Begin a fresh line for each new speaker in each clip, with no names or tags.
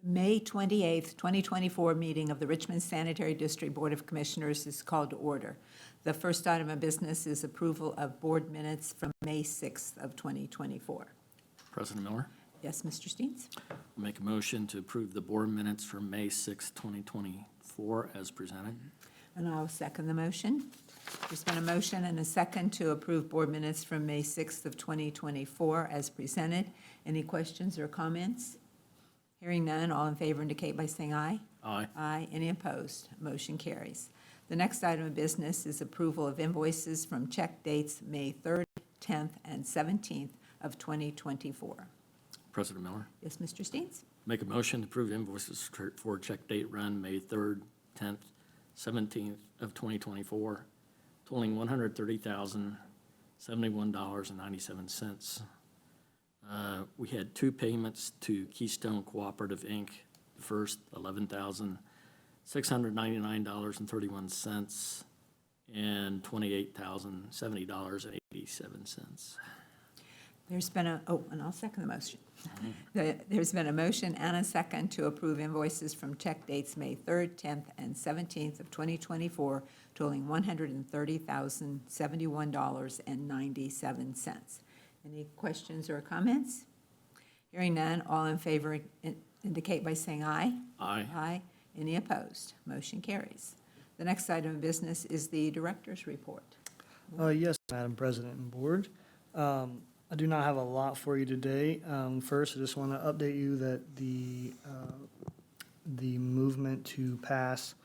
May 28th, 2024 meeting of the Richmond Sanitary District Board of Commissioners is called to order. The first item of business is approval of board minutes from May 6th of 2024.
President Miller,
Yes, Mr. Steens?
I'll make a motion to approve the board minutes from May 6, 2024 as presented.
And I'll second the motion. There's been a motion and a second to approve board minutes from May 6th of 2024 as presented. Any questions or comments? Hearing none, all in favor indicate by saying aye.
Aye.
Aye. Any opposed? Motion carries. The next item of business is approval of invoices from check dates May 3rd, 10th, and 17th of 2024.
President Miller,
Yes, Mr. Steens?
make a motion to approve invoices for check date run May 3rd, 10th, 17th of 2024, totaling $130,071.97. We had two payments to Keystone Cooperative, Inc. The first, $11,699.31, and $28,070.87.
There's been and I'll second the motion. There's been a motion and a second to approve invoices from check dates May 3rd, 10th, and 17th of 2024, totaling $130,071.97. Any questions or comments? Hearing none, all in favor indicate by saying aye.
Aye.
Aye. Any opposed? Motion carries. The next item of business is the director's report.
Yes, Madam President and Board. I do not have a lot for you today. First, I just want to update you that the movement to pass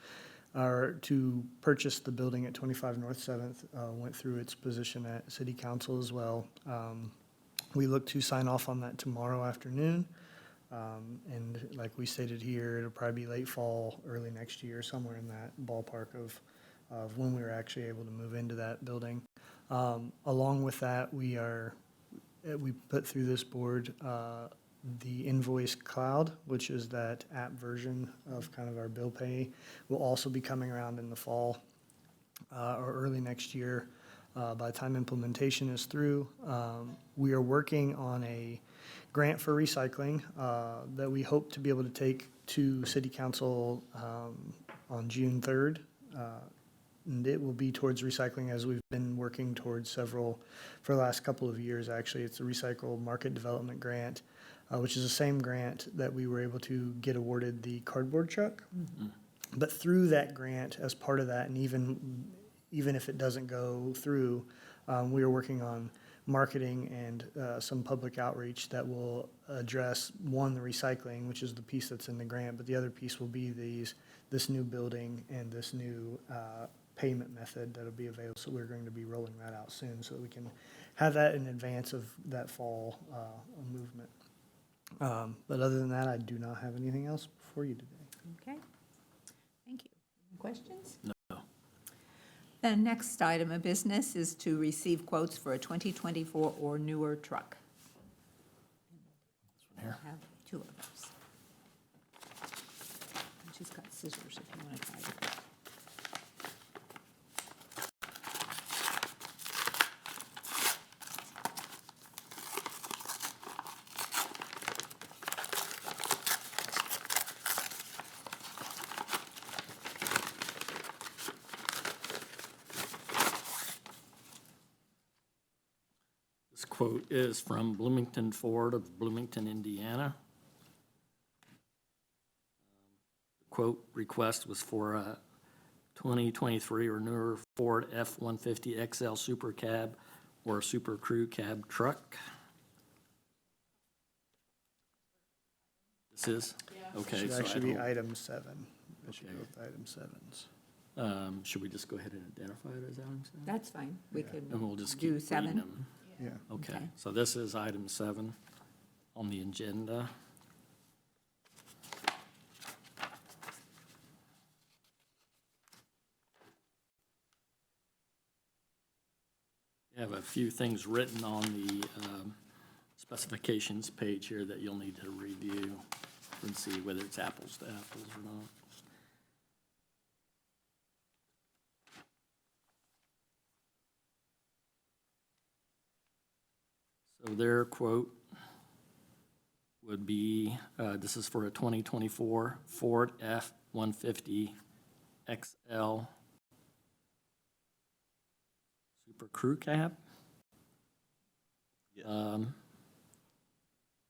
or to purchase the building at 25 North 7th went through its position at City Council as well. We look to sign off on that tomorrow afternoon. And like we stated here, it'll probably be late fall, early next year, somewhere in that ballpark of when we were actually able to move into that building. Along with that, we put through this board the Invoice Cloud, which is that app version of kind of our bill pay, will also be coming around in the fall or early next year. By the time implementation is through, we are working on a grant for recycling that we hope to be able to take to City Council on June 3rd. And it will be towards recycling as we've been working towards several for the last couple of years, actually. It's a Recycle Market Development Grant, which is the same grant that we were able to get awarded the cardboard truck. Mm-hmm. But through that grant, as part of that, and even if it doesn't go through, we are working on marketing and some public outreach that will address, one, the recycling, which is the piece that's in the grant, but the other piece will be this new building and this new payment method that'll be available. So we're going to be rolling that out soon so that we can have that in advance of that fall movement. But other than that, I do not have anything else for you today.
Okay. Thank you. Any questions?
No.
The next item of business is to receive quotes for a 2024 or newer truck.
This one here.
I have two of those. And she's got scissors if you want to try it.
This quote is from Bloomington Ford of Bloomington, Indiana. The quote request was for a 2023 or newer Ford F-150 XL Super Cab or Super Crew Cab truck. This is? Yeah. Okay.
It should
so
actually be
I
item 7. It should
Okay.
go with item 7s.
don't, should we just go ahead and identify it as item 7?
That's fine. We
Yeah.
could
And we'll just
do
keep reading
7.
them.
Yeah.
Okay,
Okay.
so this is item 7 on the agenda. You have a few things written on the specifications page here that you'll need to review and see whether it's apples to apples or not. So their quote would be, this is for a 2024 Ford F-150 XL Super Crew Cab.
Yeah.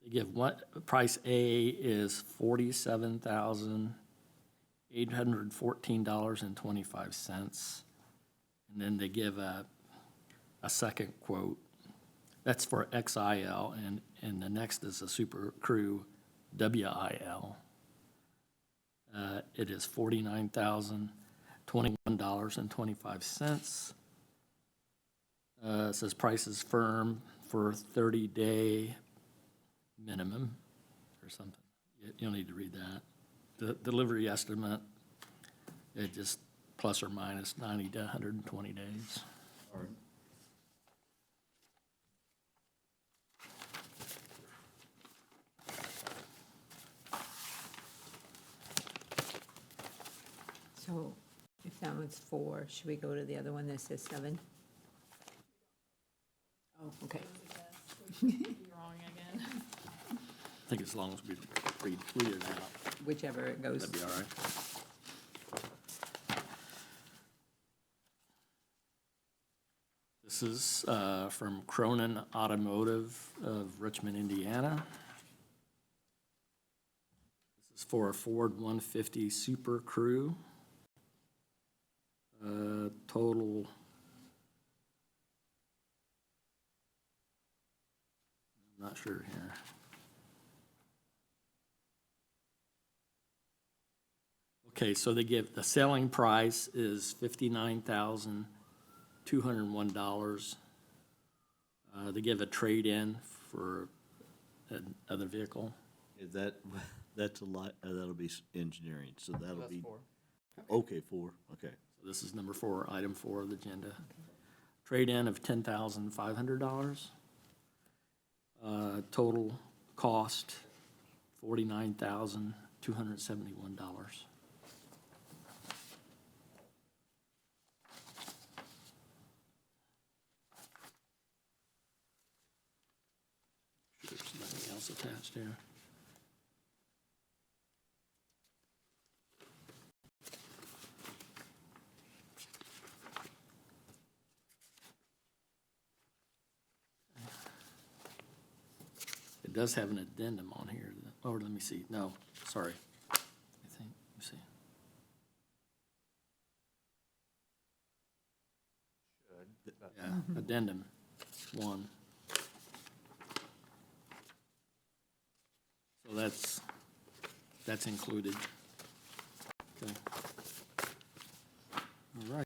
They give what, price A is $47,814.25. And then they give a second quote. That's for XIL, and the next is a Super Crew WIL. It is $49,021.25. It says price is firm for 30-day minimum or something. You'll need to read that. The delivery estimate, it just plus or minus 90 to 120 days.
All right.
So if that one's 4, should we go to the other one that says 7? Oh, okay.
You're wrong again.
I think as long as we read it out,
Whichever it goes.
that'd be all right. This is from Cronin Automotive of Richmond, Indiana. This is for a Ford 150 Super Crew. Total, I'm not sure here. Okay, so they give, the selling price is $59,201. They give a trade-in for another vehicle.
Is that's a lot, that'll be engineering, so that'll be. Okay, 4, okay.
So this is number 4, item 4 of the agenda. Trade-in of $10,500. Total cost, $49,271. There's nothing else attached here. It does have an addendum on here. Oh, let me see. No, sorry. I think, let me see. Yeah, addendum 1. So that's included. Okay. All right.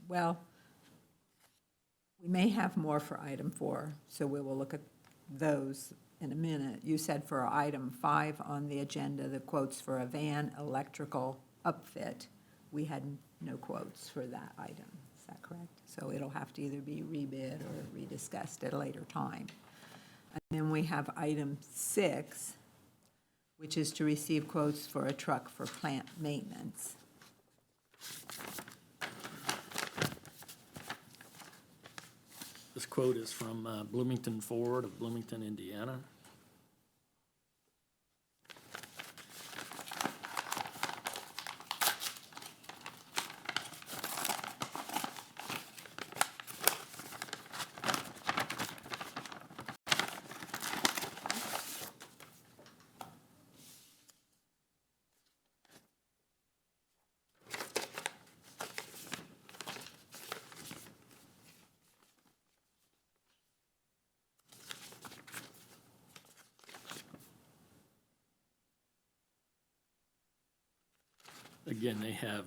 Well, we may have more for item 4, so we will look at those in a minute. You said for item 5 on the agenda, the quotes for a van electrical upfit, we had no quotes for that item. Is that correct? So it'll have to either be rebid or rediscussed at a later time. And then we have item 6, which is to receive quotes for a truck for plant maintenance.
This quote is from Bloomington Ford of Bloomington, Indiana. Again, they have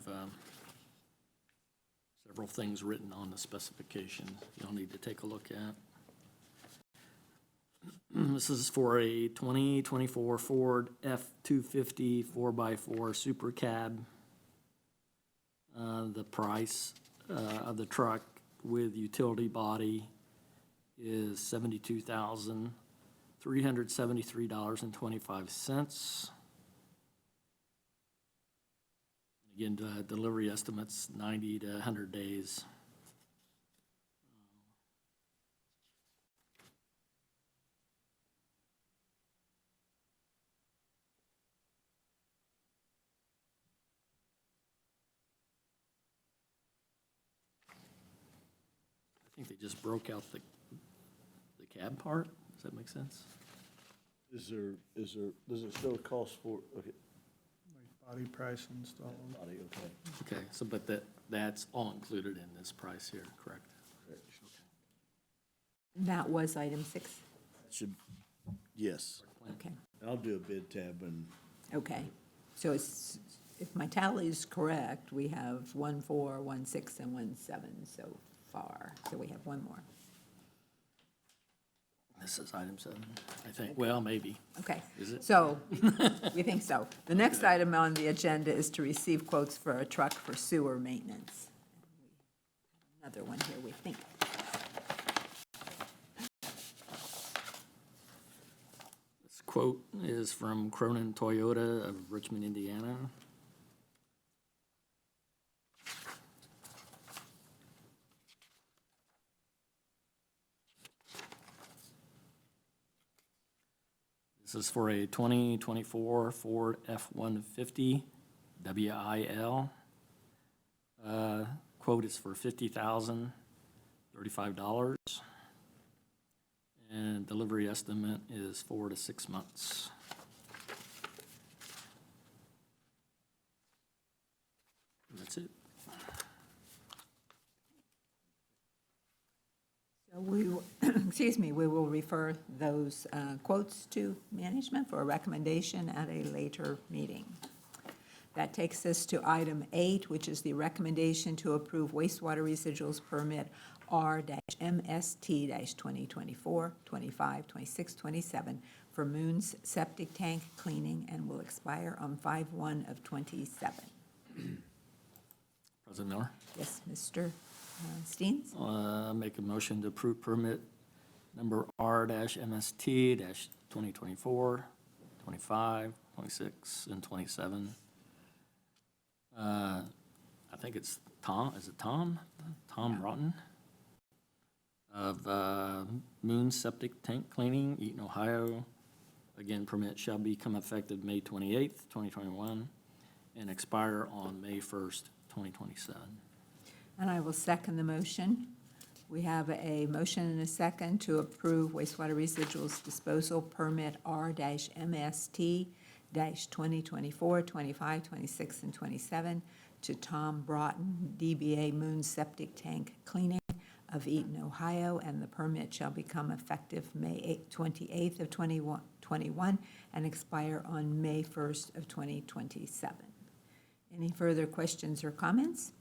several things written on the specification you'll need to take a look at. This is for a 2024 Ford F-250 4x4 Super Cab. The price of the truck with utility body is $72,373.25. Again, delivery estimates 90 to 100 days. think they just broke out the cab part. Does that make sense?
Does it show a cost for, okay,
Like body price installed.
body, okay.
Okay, so, but that's all included in this price here, correct?
That was item 6?
Should, yes.
Okay,
I'll do a bid tab and,
okay. So it's, if my tally is correct, we have 1, 4, 1, 6, and 1, 7 so far. So we have one more.
This is item 7, I think. Well, maybe.
Okay.
Is it?
So, we think so. The next item on the agenda is to receive quotes for a truck for sewer maintenance. Another one here, we think.
This quote is from Cronin Toyota of Richmond, Indiana. This is for a 2024 Ford F-150 WIL. Quote is for $50,035. And delivery estimate is 4 to 6 months. That's it.
So we, excuse me, we will refer those quotes to management for a recommendation at a later meeting. That takes us to item 8, which is the recommendation to approve wastewater residuals permit R-MST-2024, 25, 26, 27 for Moon's septic tank cleaning and will expire on 5/1 of 27.
President Miller,
Yes, Mr. Steens?
make a motion to approve permit number R-MST-2024, 25, 26, and 27. I think it's Tom, is it Tom? Tom Broughton of Moon Septic Tank Cleaning, Eaton, Ohio. Again, permit shall become effective May 28th, 2021, and expire on May 1st, 2027.
And I will second the motion. We have a motion and a second to approve wastewater residuals disposal permit R-MST-2024, 25, 26, and 27 to Tom Broughton, DBA Moon Septic Tank Cleaning of Eaton, Ohio, and the permit shall become effective May 28th of 2021 and expire on May 1st of 2027. Any further questions or comments?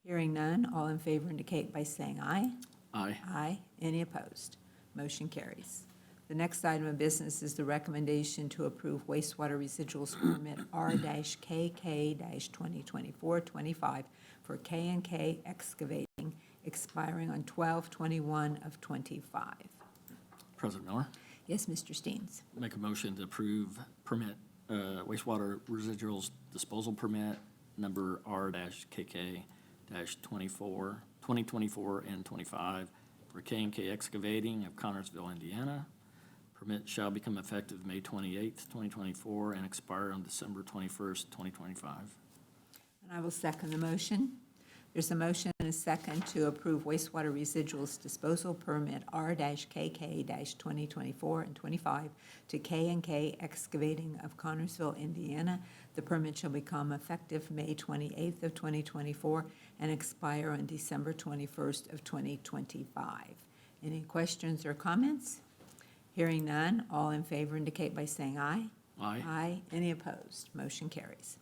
Hearing none, all in favor indicate by saying aye.
Aye.
Aye. Any opposed? Motion carries. The next item of business is the recommendation to approve wastewater residuals permit R-KK-2024-25 for K&K Excavating, expiring on 12/21 of 25.
President Miller,
Yes, Mr. Steens?
make a motion to approve permit, wastewater residuals disposal permit number R-KK-24, 2024 and 25 for K&K Excavating of Connersville, Indiana. Permit shall become effective May 28th, 2024, and expire on December 21st, 2025.
And I will second the motion. There's a motion and a second to approve wastewater residuals disposal permit R-KK-2024 and 25 to K&K Excavating of Connersville, Indiana. The permit shall become effective May 28th of 2024 and expire on December 21st of 2025. Any questions or comments? Hearing none, all in favor indicate by saying aye.
Aye.
Aye. Any opposed? Motion carries.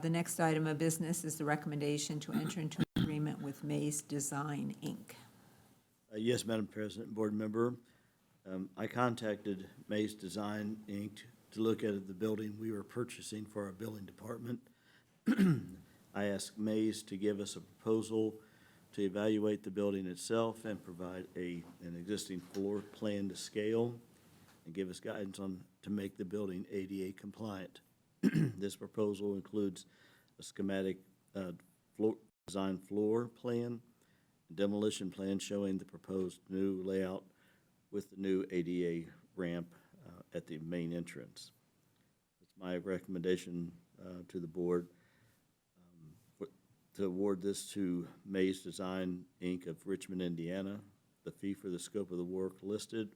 The next item of business is the recommendation to enter into an agreement with Maze Design, Inc.
Yes, Madam President, and Board Member. I contacted Maze Design, Inc. to look at the building we were purchasing for our building department. I asked Maze to give us a proposal to evaluate the building itself and provide an existing floor plan to scale and give us guidance on to make the building ADA compliant. This proposal includes a schematic design floor plan, demolition plan showing the proposed new layout with the new ADA ramp at the main entrance. It's my recommendation to the board to award this to Mays Design, Inc. of Richmond, Indiana. The fee for the scope of the work listed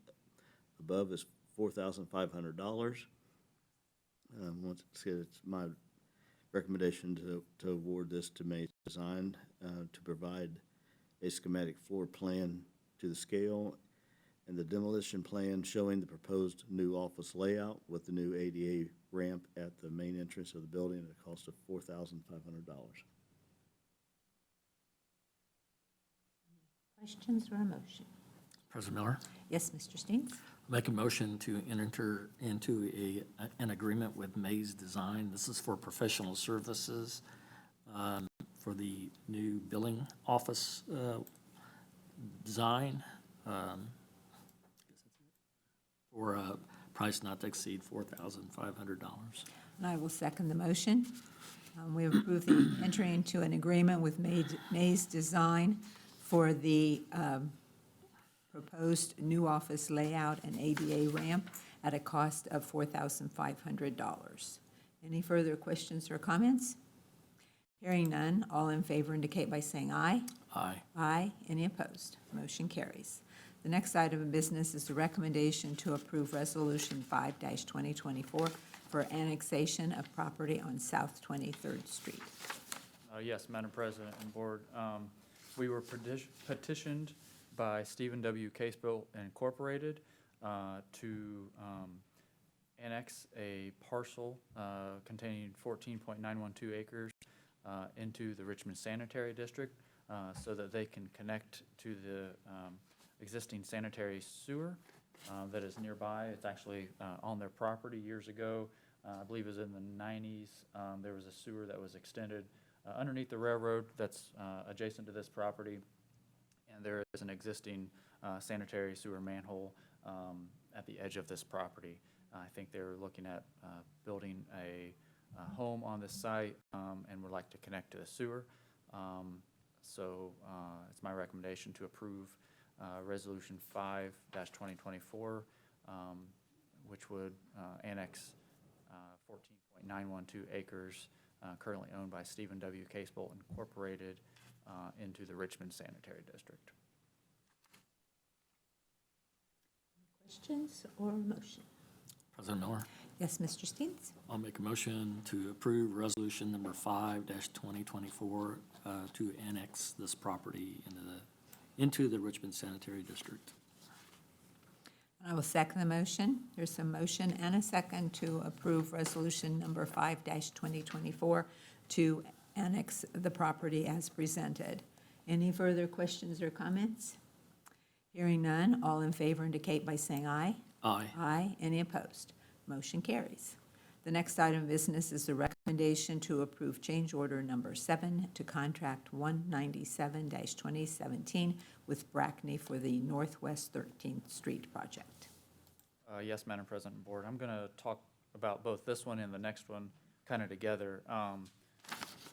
above is $4,500. Once again, it's my recommendation to award this to Mays Design to provide a schematic floor plan to the scale and the demolition plan showing the proposed new office layout with the new ADA ramp at the main entrance of the building at a cost of $4,500.
Questions or a motion?
President Miller,
Yes, Mr. Steens?
make a motion to enter into an agreement with Mays Design. This is for professional services for the new billing office design for a price not to exceed $4,500.
And I will second the motion. We approve the entry into an agreement with Mays Design for the proposed new office layout and ADA ramp at a cost of $4,500. Any further questions or comments? Hearing none, all in favor indicate by saying aye.
Aye.
Aye. Any opposed? Motion carries. The next item of business is the recommendation to approve Resolution 5-2024 for annexation of property on South 23rd Street.
Yes, Madam President and Board. We were petitioned by Stephen W. Caseville Incorporated to annex a parcel containing 14.912 acres into the Richmond Sanitary District so that they can connect to the existing sanitary sewer that is nearby. It's actually on their property years ago. I believe it was in the 90s. There was a sewer that was extended underneath the railroad that's adjacent to this property. And there is an existing sanitary sewer manhole at the edge of this property. I think they're looking at building a home on this site and would like to connect to the sewer. So it's my recommendation to approve Resolution 5-2024, which would annex 14.912 acres currently owned by Stephen W. Caseville Incorporated into the Richmond Sanitary District.
Questions or a motion?
President Miller,
Yes, Mr. Steens?
I'll make a motion to approve resolution number 5-2024 to annex this property into the Richmond Sanitary District.
I will second the motion. There's a motion and a second to approve Resolution Number 5-2024 to annex the property as presented. Any further questions or comments? Hearing none, all in favor indicate by saying aye.
Aye.
Aye. Any opposed? Motion carries. The next item of business is the recommendation to approve change order number 7 to contract 197-2017 with Brackney for the Northwest 13th Street project.
Yes, Madam President and Board. I'm going to talk about both this one and the next one kind of together.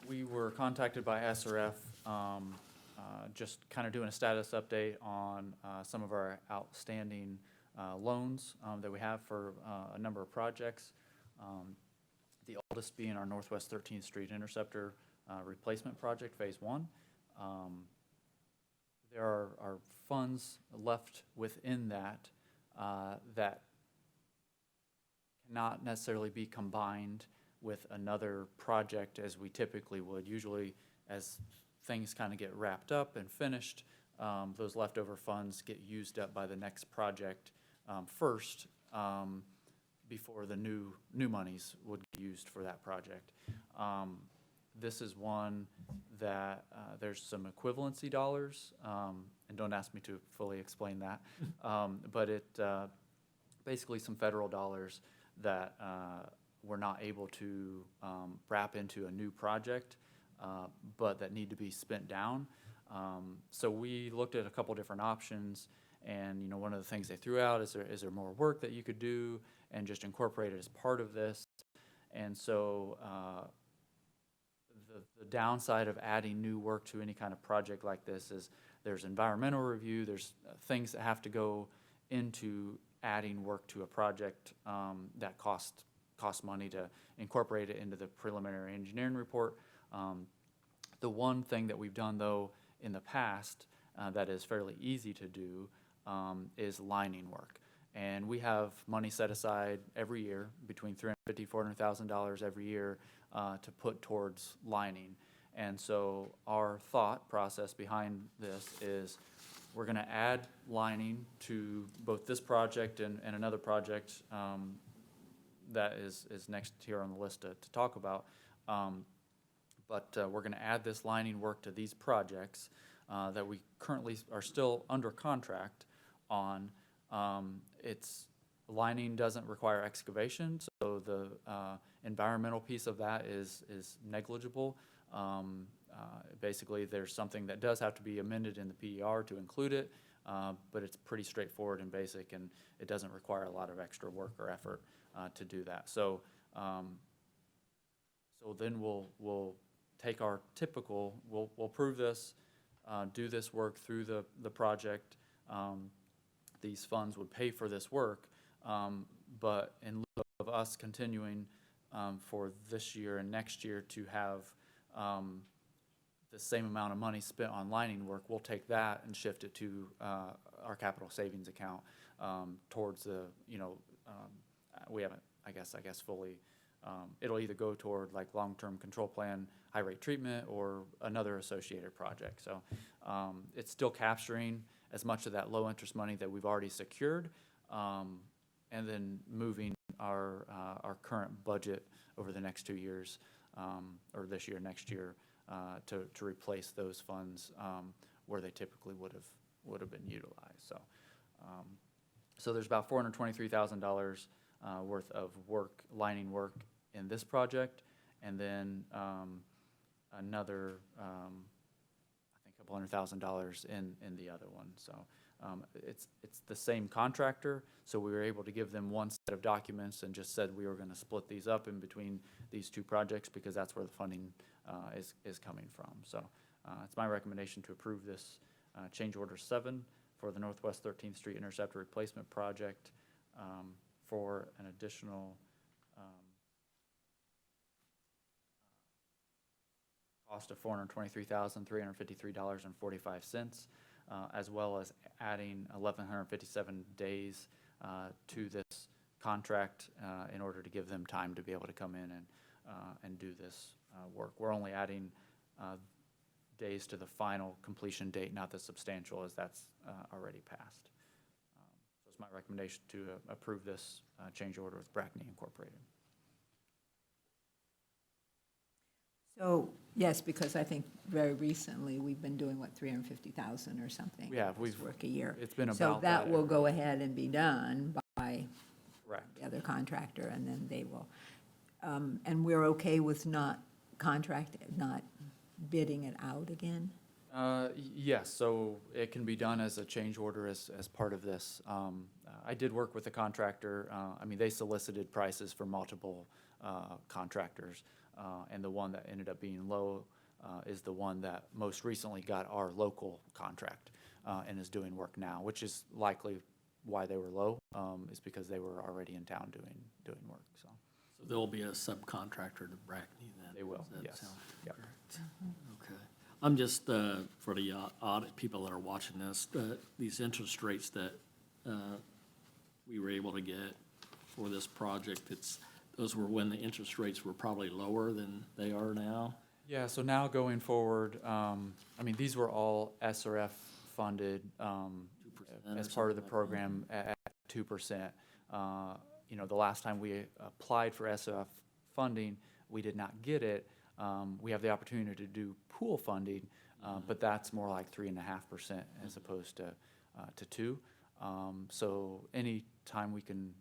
We were contacted by SRF just kind of doing a status update on some of our outstanding loans that we have for a number of projects. The oldest being our Northwest 13th Street Interceptor replacement project, Phase 1. There are funds left within that that cannot necessarily be combined with another project as we typically would. Usually, as things kind of get wrapped up and finished, those leftover funds get used up by the next project first before the new monies would get used for that project. This is one that there's some equivalency dollars, and don't ask me to fully explain that, but it basically some federal dollars that we're not able to wrap into a new project, but that need to be spent down. So we looked at a couple different options, and one of the things they threw out is there more work that you could do and just incorporate it as part of this. And so the downside of adding new work to any kind of project like this is there's environmental review, there's things that have to go into adding work to a project that cost money to incorporate it into the preliminary engineering report. The one thing that we've done, though, in the past that is fairly easy to do is lining work. And we have money set aside every year, between $350,000, $400,000 every year, to put towards lining. And so our thought process behind this is we're going to add lining to both this project and another project that is next here on the list to talk about. But we're going to add this lining work to these projects that we currently are still under contract on. Lining doesn't require excavation, so the environmental piece of that is negligible. Basically, there's something that does have to be amended in the PER to include it, but it's pretty straightforward and basic, and it doesn't require a lot of extra work or effort to do that. So, so then we'll take our typical, we'll approve this, do this work through the project. These funds would pay for this work, but in lieu of us continuing for this year and next year to have the same amount of money spent on lining work, we'll take that and shift it to our capital savings account towards the, we haven't, I guess fully, it'll either go toward like long-term control plan, high rate treatment, or another associated project. So it's still capturing as much of that low interest money that we've already secured, and then moving our current budget over the next 2 years, or this year, next year, to replace those funds where they typically would have been utilized. So, so there's about $423,000 worth of work, lining work in this project, and then another, I think, $200,000 in the other one. So it's the same contractor, so we were able to give them one set of documents and just said we were going to split these up in between these two projects because that's where the funding is coming from. So it's my recommendation to approve this change order 7 for the Northwest 13th Street Interceptor Replacement Project for an additional cost of $423,353.45, as well as adding 1,157 days to this contract in order to give them time to be able to come in and do this work. We're only adding days to the final completion date, not the substantial, as that's already passed. So it's my recommendation to approve this change order with Brackney Incorporated.
So, yes, because I think very recently, we've been doing, what, 350,000 or something?
Yeah,
this
we've-
work a year.
It's been
So
about
that will
every
go ahead and be done by
Correct.
the other contractor, and then they will, and we're okay with not bidding it out again?
Yes, so it can be done as a change order as part of this. I did work with the contractor. I mean, they solicited prices for multiple contractors, and the one that ended up being low is the one that most recently got our local contract and is doing work now, which is likely why they were low, is because they were already in town doing work, so.
So there'll be a subcontractor to Brackney then?
They will,
Does that
yes.
sound
Yep.
correct? Okay. I'm just, for the audit people that are watching this, these interest rates that we were able to get for this project, those were when the interest rates were probably lower than they are now?
Yeah, so now going forward, I mean, these were all SRF funded as part of the program at 2%. The last time we applied for SRF funding, we did not get it. We have the opportunity to do pool funding, but that's more like 3.5% as opposed to 2. So any time we can,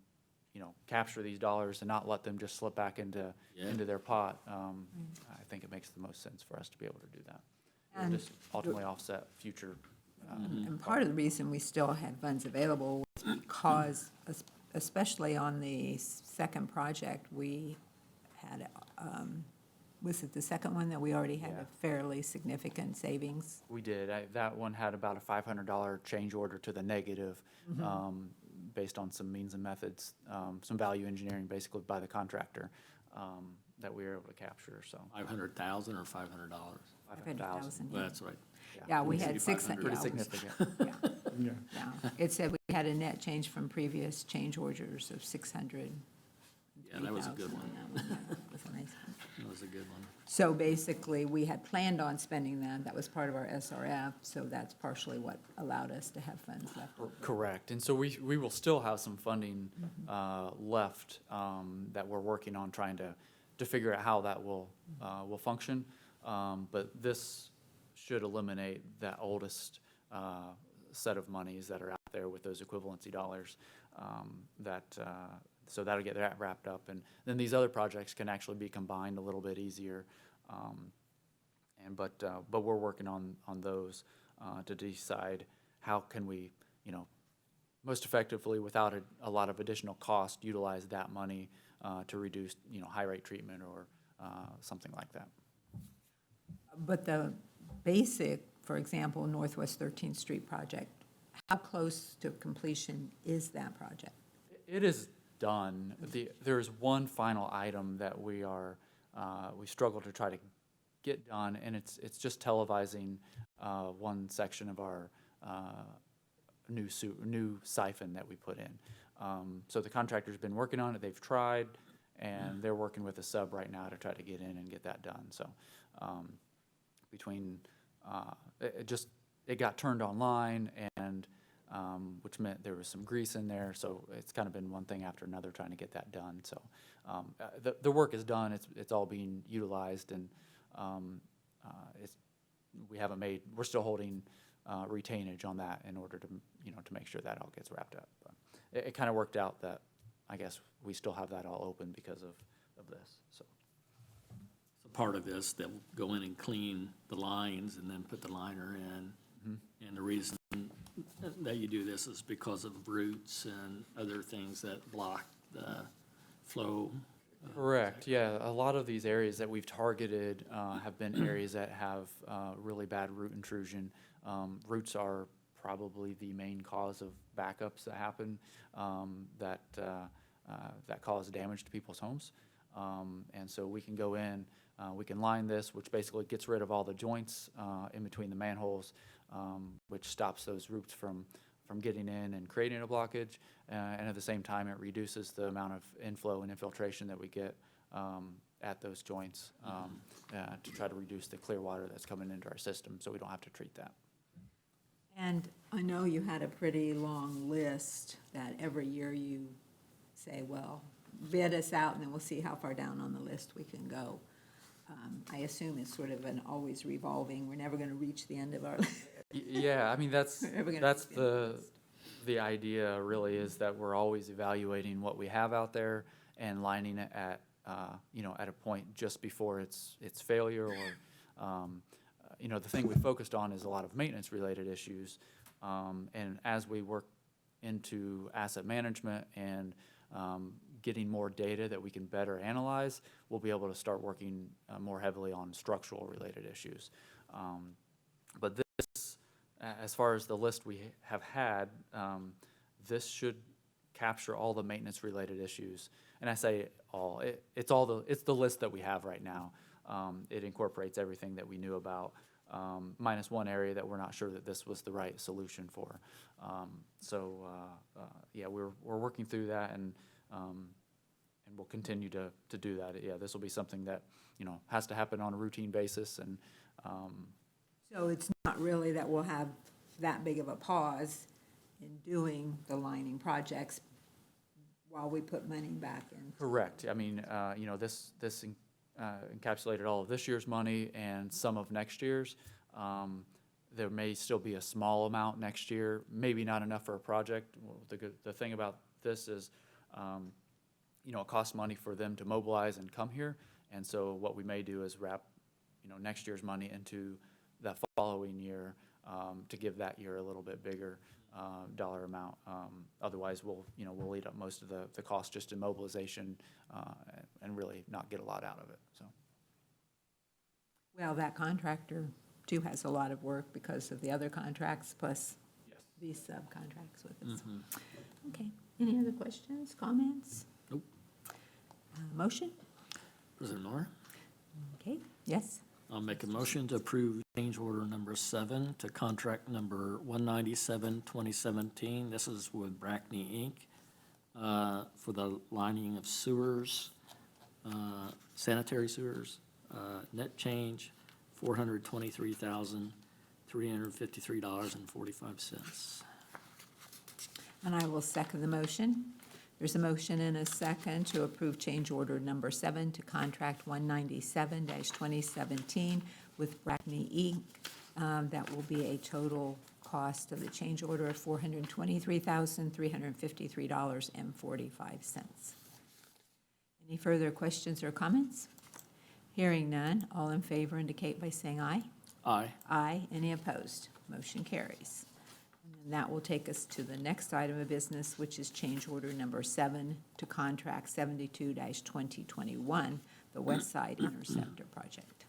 capture these dollars and not let them just slip back into their pot, I think it makes the most sense for us to be able to do that. It'll
And
just ultimately offset future.
And part of the reason we still had funds available was because, especially on the second project, we had, was it the second one that we already had
Yeah.
a fairly significant savings?
We did. That one had about a $500 change order to the negative, based on some means and methods, some value engineering basically by the contractor that we were able to capture, so.
500,000 or $500?
500,000.
yeah.
That's right.
Yeah, we had 600.
Pretty
yeah,
significant.
Yeah,
Yeah.
yeah. It said we had a net change from previous change orders of 600.
Yeah, that was a good
3,000,
one.
and that was a nice one.
That was a good one.
So basically, we had planned on spending that. That was part of our SRF, so that's partially what allowed us to have funds left.
Correct, and so we will still have some funding left that we're working on trying to figure out how that will function. But this should eliminate that oldest set of monies that are out there with those equivalency dollars. So that'll get that wrapped up, and then these other projects can actually be combined a little bit easier. But we're working on those to decide how can we, most effectively, without a lot of additional cost, utilize that money to reduce, high rate treatment or something like that.
But the basic, for example, Northwest 13th Street project, how close to completion is that project?
It is done. There's one final item that we struggle to try to get done, and it's just televising one section of our new siphon that we put in. So the contractor's been working on it. They've tried, and they're working with a sub right now to try to get in and get that done. So it got turned online, and which meant there was some grease in there. So it's kind of been one thing after another trying to get that done. So the work is done. It's all being utilized, and we're still holding retainage on that in order to make sure that all gets wrapped up. But it kind of worked out that I guess we still have that all open because of this. So
Part of this, they'll go in and clean the lines and then put the liner in. And the reason that you do this is because of roots and other things that block the flow.
correct. Yeah, a lot of these areas that we've targeted have been areas that have really bad root intrusion. Roots are probably the main cause of backups that happen that cause damage to people's homes. And so we can go in, we can line this, which basically gets rid of all the joints in between the manholes, which stops those roots from getting in and creating a blockage. And at the same time, it reduces the amount of inflow and infiltration that we get at those joints to try to reduce the clear water that's coming into our system, so we don't have to treat that.
And I know you had a pretty long list that every year you say, well, bid us out, and then we'll see how far down on the list we can go. I assume it's sort of an always revolving, we're never going to reach the end of our list.
Yeah, I mean, that's
We're never gonna reach the end of the list.
the idea really is that we're always evaluating what we have out there and lining it at a point just before its failure or the thing we focused on is a lot of maintenance related issues, and as we work into asset management and getting more data that we can better analyze, we'll be able to start working more heavily on structural related issues. But this, as far as the list we have had, this should capture all the maintenance related issues. And I say all, it's the list that we have right now. It incorporates everything that we knew about, minus one area that we're not sure that this was the right solution for. We're working through that, and we'll continue to do that. Yeah, this will be something that has to happen on a routine basis, and
So it's not really that we'll have that big of a pause in doing the lining projects while we put money back in.
correct. I mean, this encapsulated all of this year's money and some of next year's. There may still be a small amount next year, maybe not enough for a project. Well, the thing about this is, it costs money for them to mobilize and come here. And so what we may do is wrap, next year's money into that following year to give that year a little bit bigger dollar amount. Otherwise, we'll eat up most of the cost just in mobilization and really not get a lot out of it. So.
Well, that contractor too has a lot of work because of the other contracts plus
Yes.
these subcontracts with us. Okay, any other questions, comments?
Nope.
Motion?
President Nora,
Okay, yes?
I'll make a motion to approve change order number 7 to contract number 197, 2017. This is with Brackney Inc. For the lining of sewers, sanitary sewers, net change, $423,353.45.
And I will second the motion. There's a motion and a second to approve change order number 7 to contract 197-2017 with Brackney Inc. That will be a total cost of the change order of $423,353.45. Any further questions or comments? Hearing none, all in favor indicate by saying aye.
Aye.
Aye. Any opposed? Motion carries. And that will take us to the next item of business, which is change order number 7 to contract 72-2021, the West Side Interceptor Project.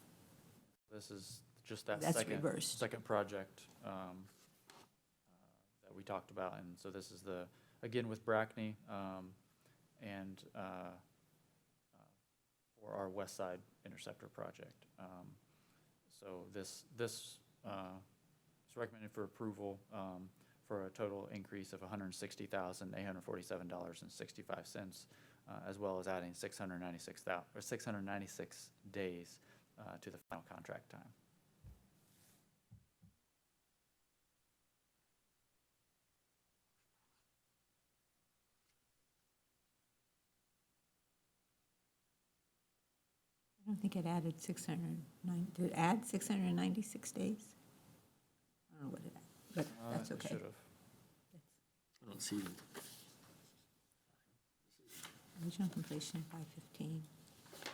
This is just that
That's
second,
reversed.
second project that we talked about. And so this is the, again, with Brackney, and for our West Side Interceptor project. So this is recommended for approval for a total increase of $160,847.65, as well as adding 696 days to the final contract time.
I don't think it added 609, did it add 696 days? I don't know what it, but that's
It
okay.
should have.
I don't see,
Original completion 515,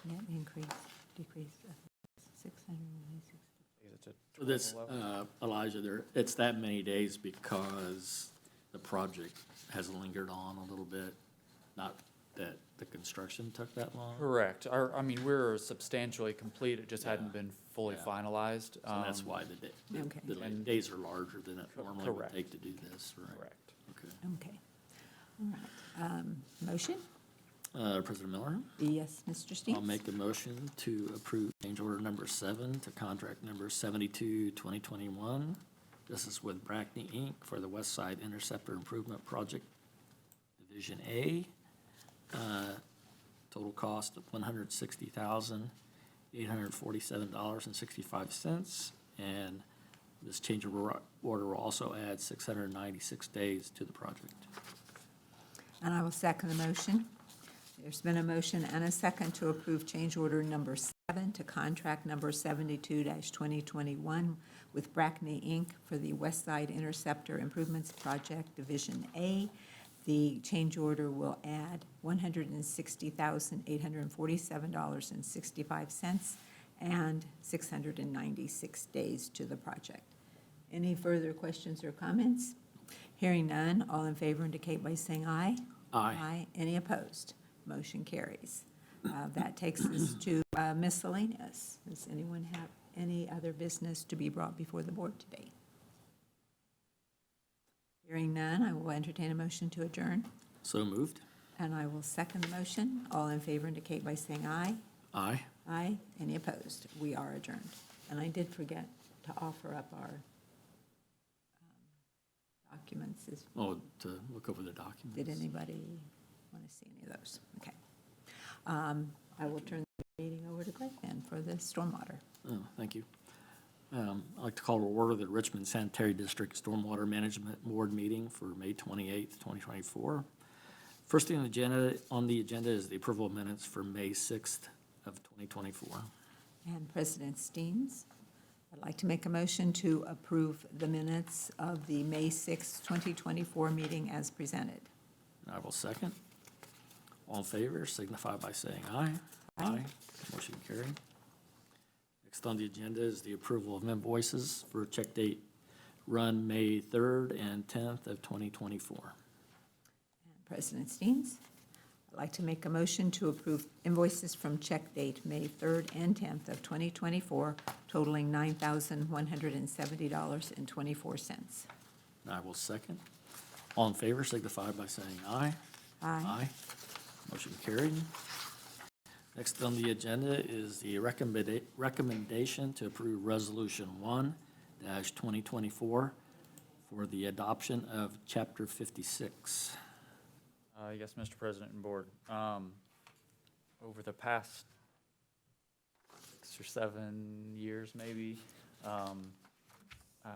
net increase, decrease of 696.
It's a
this,
12-11.
Elijah, it's that many days because the project has lingered on a little bit, not that the construction took that long.
Correct. I mean, we're substantially complete. It just hadn't been fully
Yeah.
finalized.
So that's why the
Okay.
And-
days are larger than it normally would
Correct.
take to do this, right?
Correct.
Okay.
Okay. All right. Motion?
President Miller?
Yes, Mr. Steves?
I'll make a motion to approve change order number 7 to contract number 72-2021. This is with Brackney Inc. for the West Side Interceptor Improvement Project, Division A. Total cost of $160,847.65. And this change of order will also add 696 days to the project.
And I will second the motion. There's been a motion and a second to approve change order number 7 to contract number 72-2021 with Brackney Inc. for the West Side Interceptor Improvements Project, Division A. The change order will add $160,847.65 and 696 days to the project. Any further questions or comments? Hearing none, all in favor indicate by saying aye.
Aye.
Any opposed? Motion carries. That takes us to miscellaneous. Does anyone have any other business to be brought before the board today? Hearing none, I will entertain a motion to adjourn,
So moved?
and I will second the motion. All in favor indicate by saying aye.
Aye.
Aye. Any opposed? We are adjourned. And I did forget to offer up our documents.
Oh, to look over the documents.
Did anybody want to see any of those? Okay. I will turn the meeting over to Greg then for the stormwater.
Oh, thank you. I'd like to call to order the Richmond Sanitary District Stormwater Management Board meeting for May 28th, 2024. First thing on the agenda is the approval of minutes for May 6th of 2024.
And President Steens, I'd like to make a motion to approve the minutes of the May 6th, 2024 meeting as presented.
I will second. All in favor signify by saying aye.
Aye.
Motion carried. Next on the agenda is the approval of invoices for check date run May 3rd and 10th of 2024.
And President Steens, I'd like to make a motion to approve invoices from check date May 3rd and 10th of 2024 totaling $9,170.24.
I will second. All in favor signify by saying aye.
Aye.
Motion carried. Next on the agenda is the recommendation to approve Resolution 1-2024 for the adoption of Chapter 56.
Yes, Mr. President and Board. Over the past 6 or 7 years, maybe,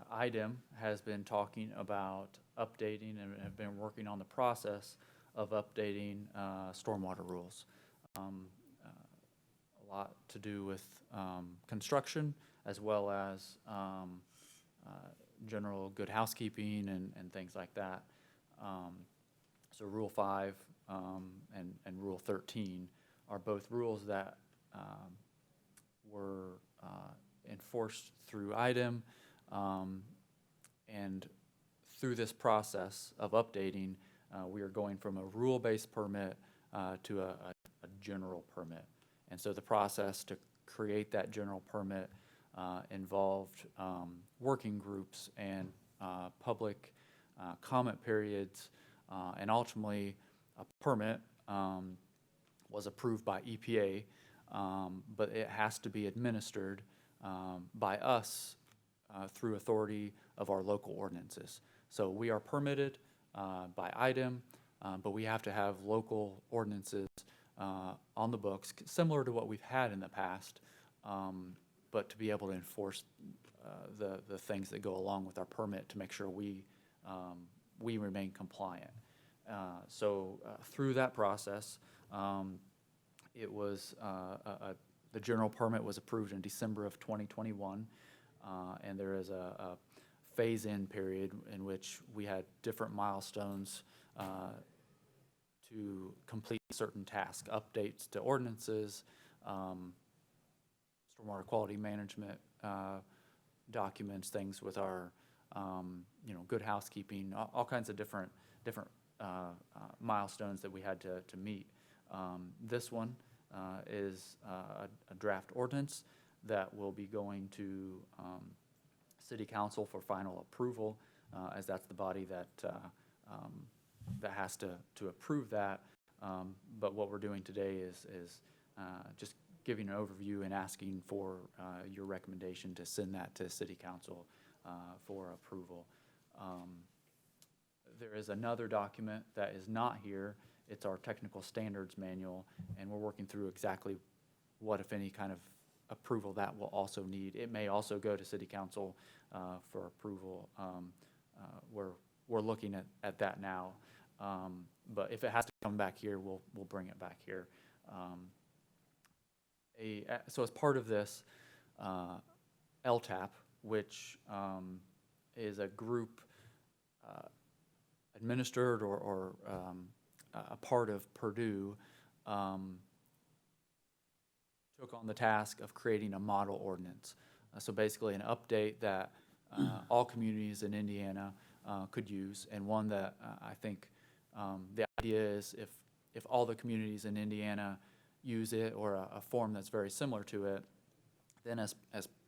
IDEM has been talking about updating and have been working on the process of updating stormwater rules. A lot to do with construction as well as general good housekeeping and things like that. So Rule 5 and Rule 13 are both rules that were enforced through IDEM, and through this process of updating, we are going from a rule-based permit to a general permit. And so the process to create that general permit involved working groups and public comment periods, and ultimately a permit was approved by EPA, but it has to be administered by us through authority of our local ordinances. So we are permitted by IDEM, but we have to have local ordinances on the books, similar to what we've had in the past, but to be able to enforce the things that go along with our permit to make sure we remain compliant. So through that process, it was the general permit was approved in December of 2021, and there is a phase-in period in which we had different milestones to complete certain tasks, updates to ordinances, stormwater quality management documents, things with our good housekeeping, all kinds of different milestones that we had to meet. This one is a draft ordinance that will be going to City Council for final approval, as that's the body that has to approve that. But what we're doing today is just giving an overview and asking for your recommendation to send that to City Council for approval. There is another document that is not here. It's our technical standards manual, and we're working through exactly what, if any, kind of approval that will also need. It may also go to City Council for approval. We're looking at that now. But if it has to come back here, we'll bring it back here. So as part of this, LTAP, which is a group administered or a part of Purdue, took on the task of creating a model ordinance. So basically an update that all communities in Indiana could use, and one that I think the idea is if all the communities in Indiana use it, or a form that's very similar to it, then as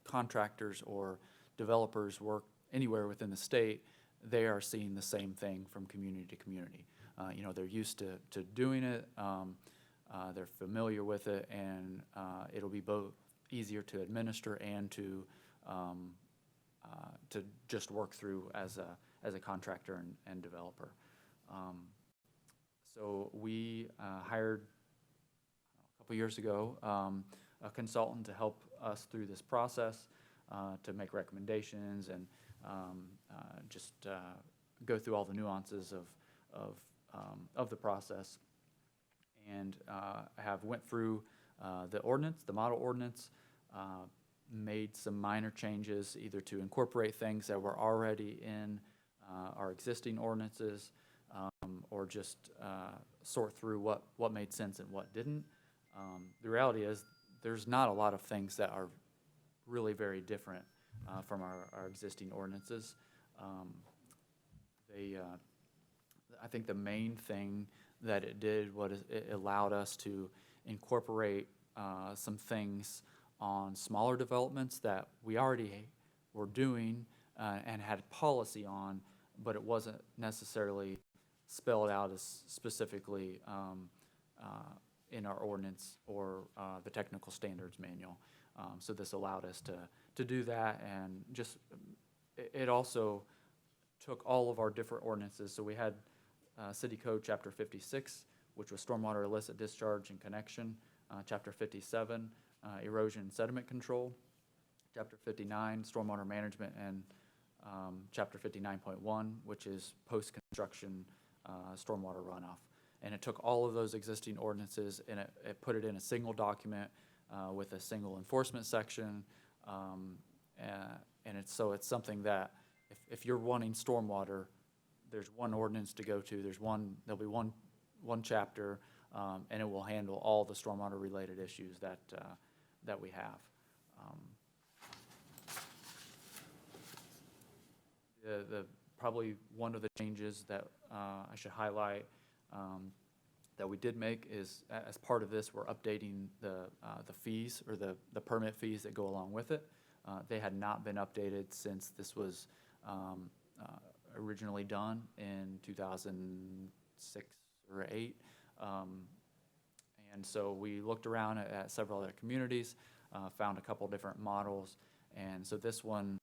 contractors or developers work anywhere within the state, they are seeing the same thing from community to community. They're used to doing it, they're familiar with it, and it'll be both easier to administer and to just work through as a contractor and developer. So we hired a couple years ago a consultant to help us through this process, to make recommendations and just go through all the nuances of the process. And I have went through the ordinance, the model ordinance, made some minor changes, either to incorporate things that were already in our existing ordinances, or just sort through what made sense and what didn't. The reality is there's not a lot of things that are really very different from our existing ordinances. I think the main thing that it did was it allowed us to incorporate some things on smaller developments that we already were doing and had policy on, but it wasn't necessarily spelled out as specifically in our ordinance or the technical standards manual. So this allowed us to do that, and just, it also took all of our different ordinances. So we had City Code Chapter 56, which was stormwater illicit discharge and connection, Chapter 57, erosion and sediment control, Chapter 59, stormwater management, and Chapter 59.1, which is post-construction stormwater runoff. And it took all of those existing ordinances and it put it in a single document with a single enforcement section. And it's something that if you're wanting stormwater, there's one ordinance to go to. There'll be one chapter, and it will handle all the stormwater related issues that we have. Probably one of the changes that I should highlight that we did make is, as part of this, we're updating the fees, or the permit fees that go along with it. They had not been updated since this was originally done in 2006 or 2008. And so we looked around at several other communities, found a couple different models, and so this one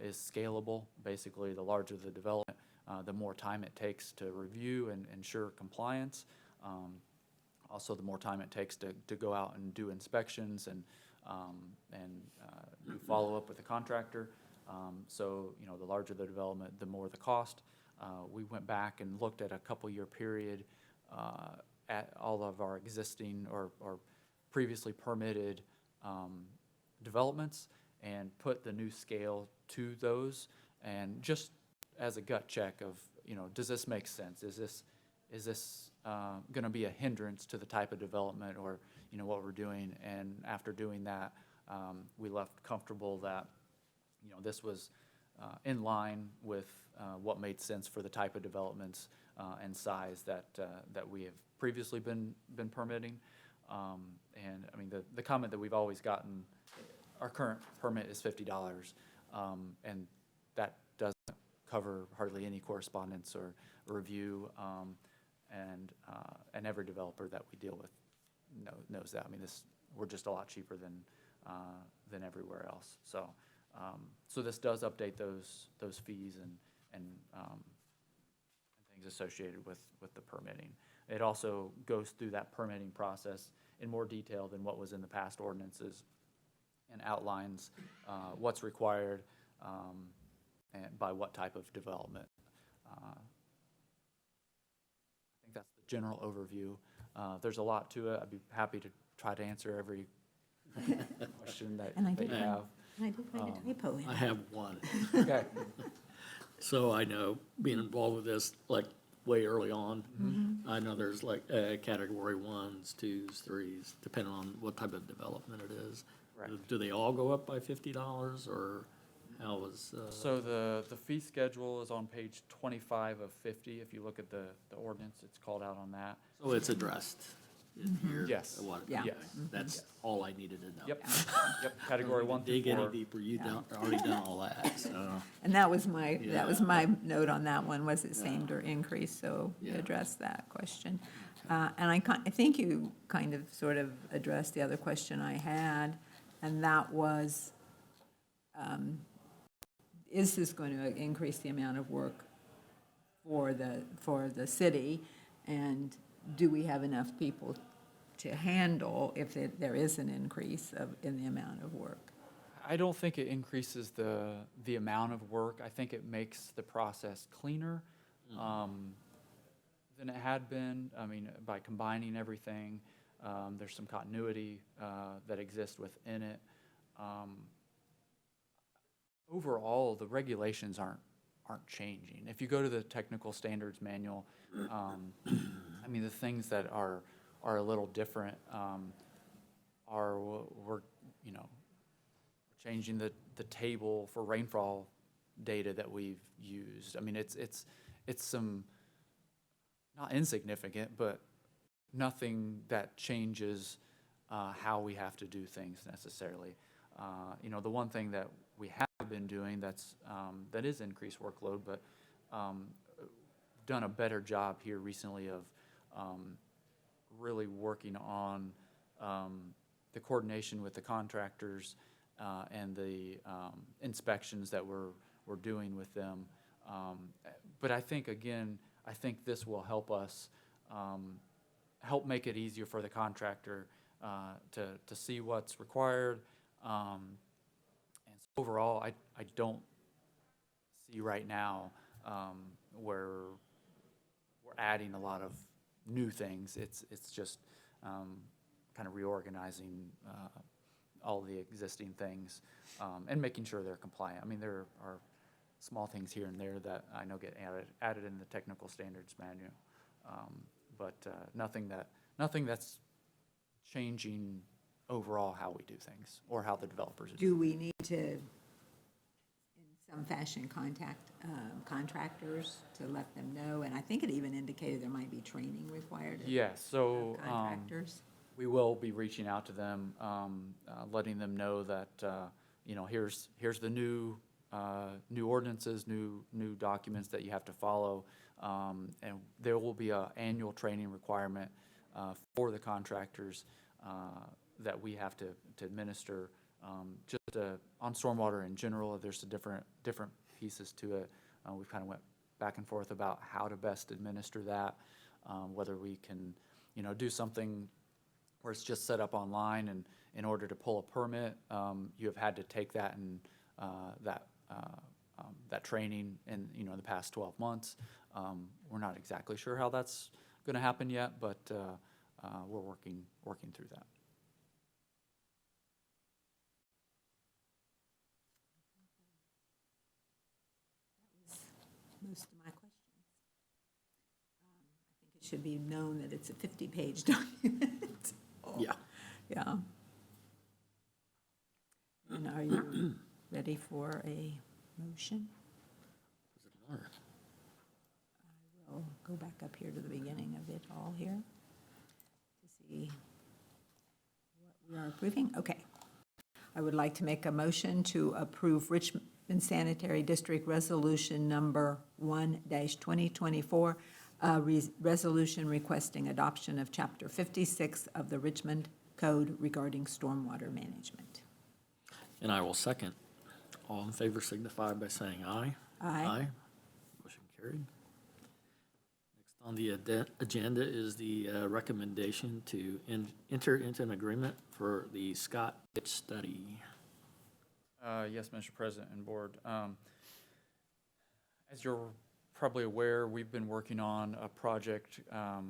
is scalable. Basically, the larger the development, the more time it takes to review and ensure compliance. Also, the more time it takes to go out and do inspections and do follow-up with the contractor. So, the larger the development, the more the cost. We went back and looked at a couple-year period at all of our existing or previously permitted developments, and put the new scale to those, and just as a gut check of, does this make sense? Is this going to be a hindrance to the type of development or, what we're doing? And after doing that, we left comfortable that, this was in line with what made sense for the type of developments and size that we have previously been permitting. And I mean, the comment that we've always gotten, our current permit is $50, and that doesn't cover hardly any correspondence or review, and every developer that we deal with knows that. I mean, we're just a lot cheaper than everywhere else. So this does update those fees and things associated with the permitting. It also goes through that permitting process in more detail than what was in the past ordinances, and outlines what's required and by what type of development. I think that's the general overview. There's a lot to it. I'd be happy to try to answer every question that you have.
And I did find a typo in
I
it.
have one.
Okay.
So I know, being involved with this, like, way early on, I know there's like category 1s, 2s, 3s, depending on what type of development it is.
Right.
Do they all go up by $50, or how was?
So the fee schedule is on page 25 of 50. If you look at the ordinance, it's called out on that.
So it's addressed in here?
Yes.
Yeah.
Yes.
That's all I needed to know.
Yep. Yep. Category 1 through
Dig any
4.
deeper, you already done all that, so.
And that was my
Yeah.
note on that one, was it same or increase, so you
Yeah.
addressed that question. And I think you kind of sort of addressed the other question I had, and that was, is this going to increase the amount of work for the city? And do we have enough people to handle if there is an increase in the amount of work?
I don't think it increases the amount of work. I think it makes the process cleaner than it had been. I mean, by combining everything, there's some continuity that exists within it. Overall, the regulations aren't changing. If you go to the technical standards manual, I mean, the things that are a little different are we're changing the table for rainfall data that we've used. I mean, it's some, not insignificant, but nothing that changes how we have to do things necessarily. The one thing that we have been doing that is increased workload, but done a better job here recently of really working on the coordination with the contractors and the inspections that we're doing with them. But I think, again, I think this will help us help make it easier for the contractor to see what's required. And so overall, I don't see right now where we're adding a lot of new things. It's just kind of reorganizing all the existing things and making sure they're compliant. I mean, there are small things here and there that I know get added in the technical standards manual, but nothing that's changing overall how we do things or how the developers do.
Do we need to, in some fashion, contact contractors to let them know? And I think it even indicated there might be training required of
Yeah, so
contractors.
we will be reaching out to them, letting them know that, here's the new ordinances, new documents that you have to follow. And there will be an annual training requirement for the contractors that we have to administer. Just on stormwater in general, there's a different pieces to it. We've kind of went back and forth about how to best administer that, whether we can, do something where it's just set up online, and in order to pull a permit, you have had to take that and that training in the past 12 months. We're not exactly sure how that's going to happen yet, but we're working through that.
Most of my questions. I think it should be known that it's a 50-page document.
Yeah.
Yeah. And are you ready for a motion? I will go back up here to the beginning of it all here to see what we are approving. Okay. I would like to make a motion to approve Richmond Sanitary District Resolution Number 1-2024, resolution requesting adoption of Chapter 56 of the Richmond Code regarding stormwater management.
And I will second. All in favor signify by saying aye.
Aye.
Motion carried. Next on the agenda is the recommendation to enter into an agreement for the Scott Ditch study.
Yes, Mr. President and Board. As you're probably aware, we've been working on a project called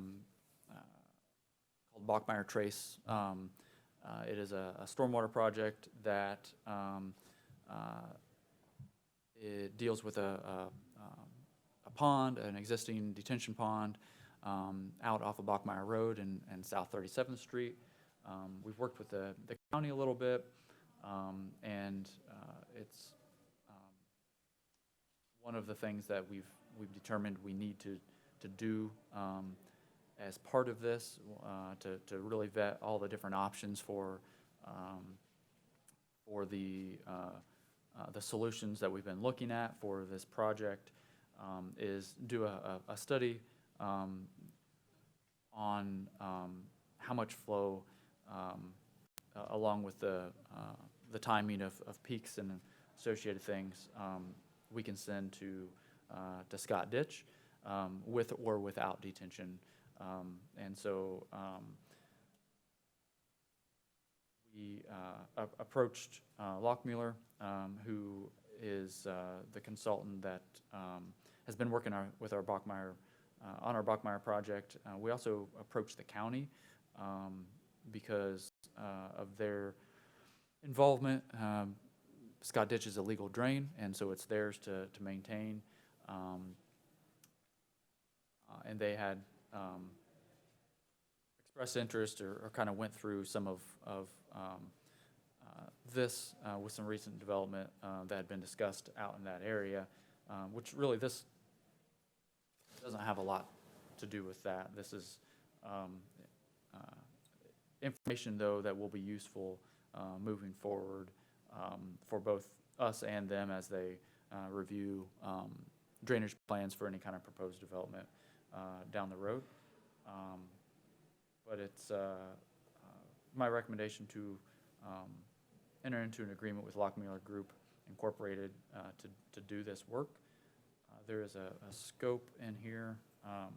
Bachmeyer Trace. It is a stormwater project that it deals with a pond, an existing detention pond out off of Bachmeyer Road and South 37th Street. We've worked with the county a little bit, and it's one of the things that we've determined we need to do as part of this to really vet all the different options for the solutions that we've been looking at for this project, is do a study on how much flow along with the timing of peaks and associated things we can send to Scott Ditch with or without detention. And so we approached Lockmuller, who is the consultant that has been working with our Bachmeyer on our Bachmeyer project. We also approached the county because of their involvement. Scott Ditch is a legal drain, and so it's theirs to maintain. And they had expressed interest or kind of went through some of this with some recent development that had been discussed out in that area, which really this doesn't have a lot to do with that. This is information, though, that will be useful moving forward for both us and them as they review drainage plans for any kind of proposed development down the road. but it's my recommendation to enter into an agreement with Lockmuller Group Incorporated to do this work. There is a scope in here, and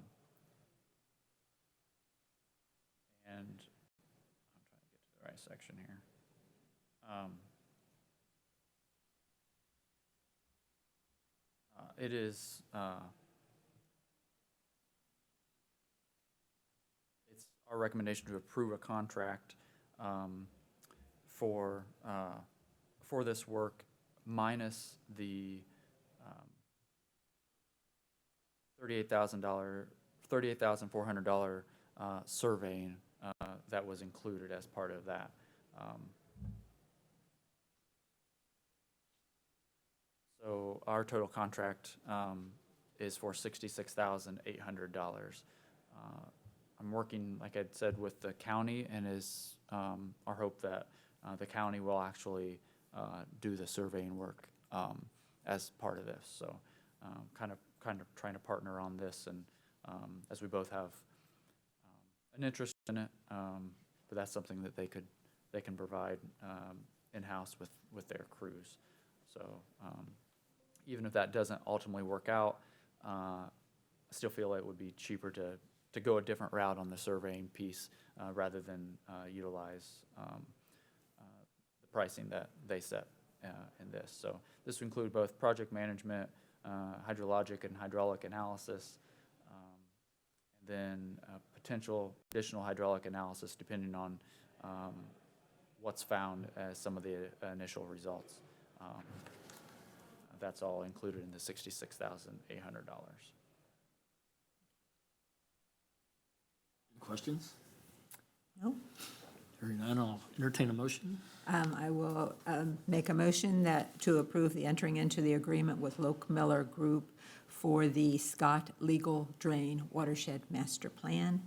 I'm trying to get to the right section here. It is, it's our recommendation to approve a contract for this work minus the $38,400 surveying that was included as part of that. So our total contract is for $66,800. I'm working, like I said, with the county, and is our hope that the county will actually do the surveying work as part of this. So kind of trying to partner on this, and as we both have an interest in it, but that's something that they can provide in-house with their crews. So even if that doesn't ultimately work out, I still feel it would be cheaper to go a different route on the surveying piece rather than utilize the pricing that they set in this. So this would include both project management, hydrologic and hydraulic analysis, and then potential additional hydraulic analysis depending on what's found as some of the initial results. That's all included in the $66,800.
Questions?
No?
Hearing none, I'll entertain a motion.
I will make a motion to approve the entering into the agreement with Lockmuller Group for the Scott Legal Drain Watershed Master Plan.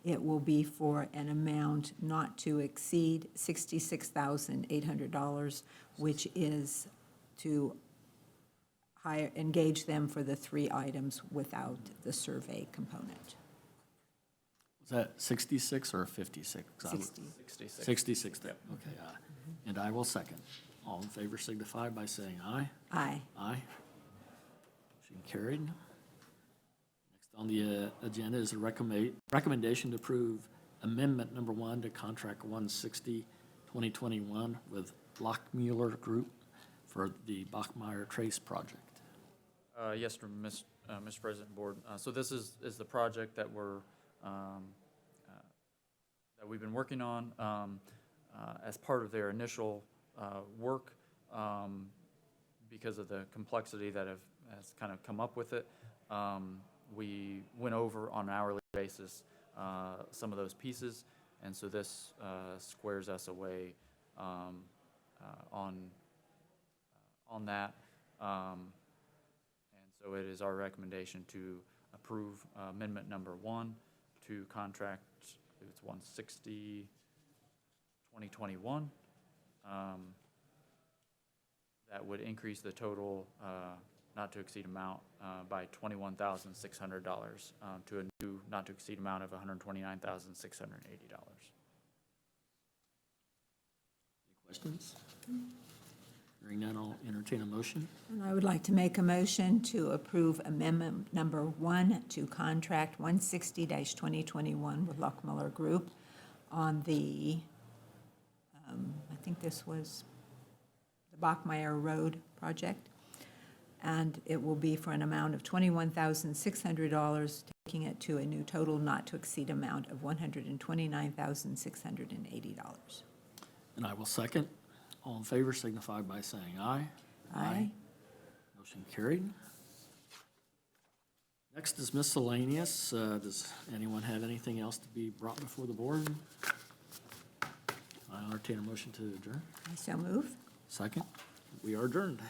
It will be for an amount not to exceed $66,800, which is to engage them for the 3 items without the survey component.
Was that 66 or 56?
60.
66.
66, okay. And I will second. All in favor signify by saying aye.
Aye.
Aye. Motion carried. Next on the agenda is a recommendation to approve amendment number 1 to contract 160-2021 with Lockmuller Group for the Bachmeyer Trace project.
Yes, sir, Mr. President, Board. So this is the project that that we've been working on as part of their initial work, because of the complexity that has kind of come up with it. We went over on an hourly basis some of those pieces, and so this squares us away on that. And so it is our recommendation to approve amendment number 1 to contract, I believe it's 160-2021. That would increase the total not to exceed amount by $21,600 to a new not to exceed amount of $129,680.
Any questions? Hearing none, I'll entertain a motion.
And I would like to make a motion to approve amendment number 1 to contract 160-2021 with Lockmuller Group on the, I think this was the Bachmeyer Road project. And it will be for an amount of $21,600, taking it to a new total not to exceed amount of $129,680.
And I will second. All in favor signify by saying aye.
Aye.
Motion carried. Next is miscellaneous. Does anyone have anything else to be brought before the board? I entertain a motion to adjourn.
I so move.
Second. We are adjourned.